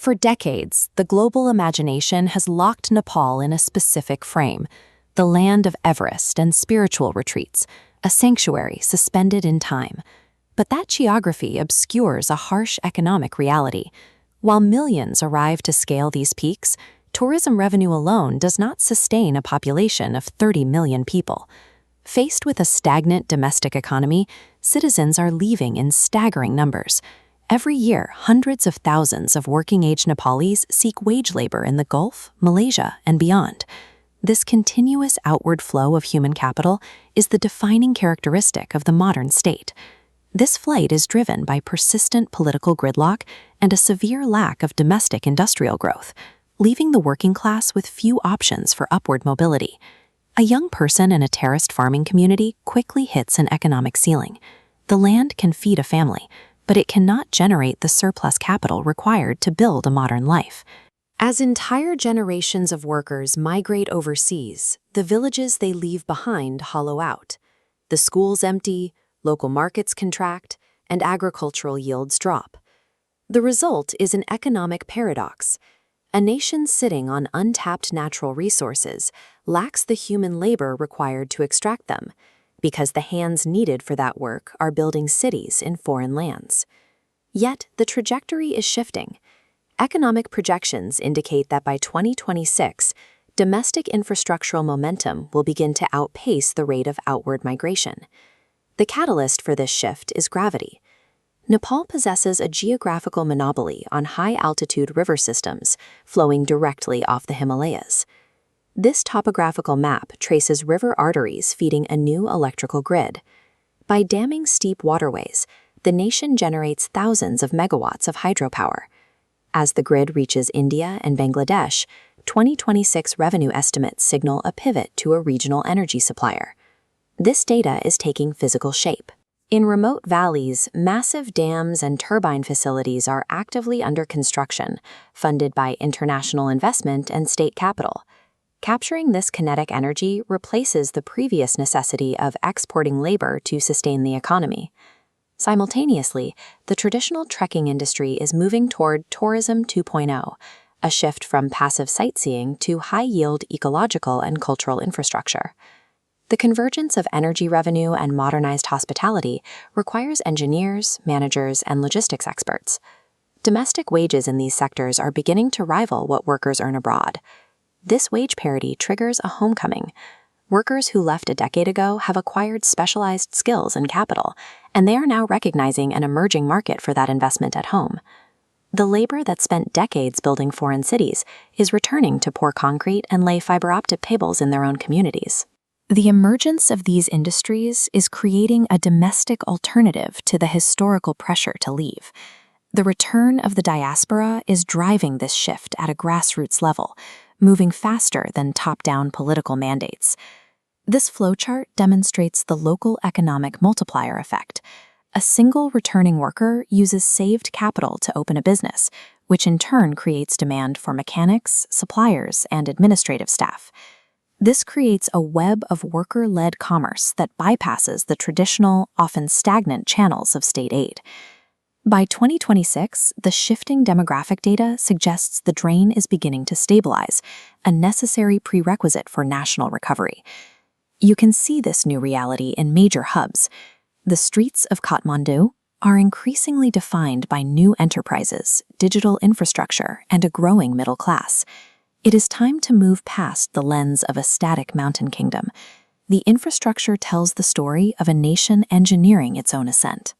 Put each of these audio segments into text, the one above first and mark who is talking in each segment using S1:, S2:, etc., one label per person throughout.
S1: For decades, the global imagination has locked Nepal in a specific frame, the land of Everest and spiritual retreats, a sanctuary suspended in time. But that geography obscures a harsh economic reality. While millions arrive to scale these peaks, tourism revenue alone does not sustain a population of 30 million people. Faced with a stagnant domestic economy, citizens are leaving in staggering numbers. Every year, hundreds of thousands of working-age Nepalis seek wage labor in the Gulf, Malaysia, and beyond. This continuous outward flow of human capital is the defining characteristic of the modern state. This flight is driven by persistent political gridlock and a severe lack of domestic industrial growth, leaving the working class with few options for upward mobility. A young person in a terraced farming community quickly hits an economic ceiling. The land can feed a family, but it cannot generate the surplus capital required to build a modern life. As entire generations of workers migrate overseas, the villages they leave behind hollow out. The schools empty, local markets contract, and agricultural yields drop. The result is an economic paradox. A nation sitting on untapped natural resources lacks the human labor required to extract them, because the hands needed for that work are building cities in foreign lands. Yet, the trajectory is shifting. Economic projections indicate that by 2026, domestic infrastructural momentum will begin to outpace the rate of outward migration. The catalyst for this shift is gravity. Nepal possesses a geographical monopoly on high-altitude river systems flowing directly off the Himalayas. This topographical map traces river arteries feeding a new electrical grid. By damming steep waterways, the nation generates thousands of megawatts of hydropower. As the grid reaches India and Bangladesh, 2026 revenue estimates signal a pivot to a regional energy supplier. This data is taking physical shape. In remote valleys, massive dams and turbine facilities are actively under construction, funded by international investment and state capital. Capturing this kinetic energy replaces the previous necessity of exporting labor to sustain the economy. Simultaneously, the traditional trekking industry is moving toward Tourism 2.0, a shift from passive sightseeing to high-yield ecological and cultural infrastructure. The convergence of energy revenue and modernized hospitality requires engineers, managers, and logistics experts. Domestic wages in these sectors are beginning to rival what workers earn abroad. This wage parity triggers a homecoming. Workers who left a decade ago have acquired specialized skills and capital, and they are now recognizing an emerging market for that investment at home. The labor that spent decades building foreign cities is returning to pour concrete and lay fiber optic cables in their own communities. The emergence of these industries is creating a domestic alternative to the historical pressure to leave. The return of the diaspora is driving this shift at a grassroots level, moving faster than top-down political mandates. This flowchart demonstrates the local economic multiplier effect. A single returning worker uses saved capital to open a business, which in turn creates demand for mechanics, suppliers, and administrative staff. This creates a web of worker-led commerce that bypasses the traditional, often stagnant channels of state aid. By 2026, the shifting demographic data suggests the drain is beginning to stabilize, a necessary prerequisite for national recovery. You can see this new reality in major hubs. The streets of Kathmandu are increasingly defined by new enterprises, digital infrastructure, and a growing middle class. It is time to move past the lens of a static mountain kingdom. The infrastructure tells the story of a nation engineering its own ascent.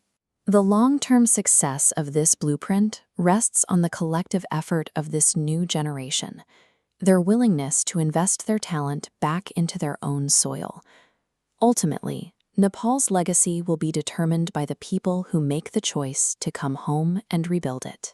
S1: The long-term success of this blueprint rests on the collective effort of this new generation, their willingness to invest their talent back into their own soil. Ultimately, Nepal's legacy will be determined by the people who make the choice to come home and rebuild it.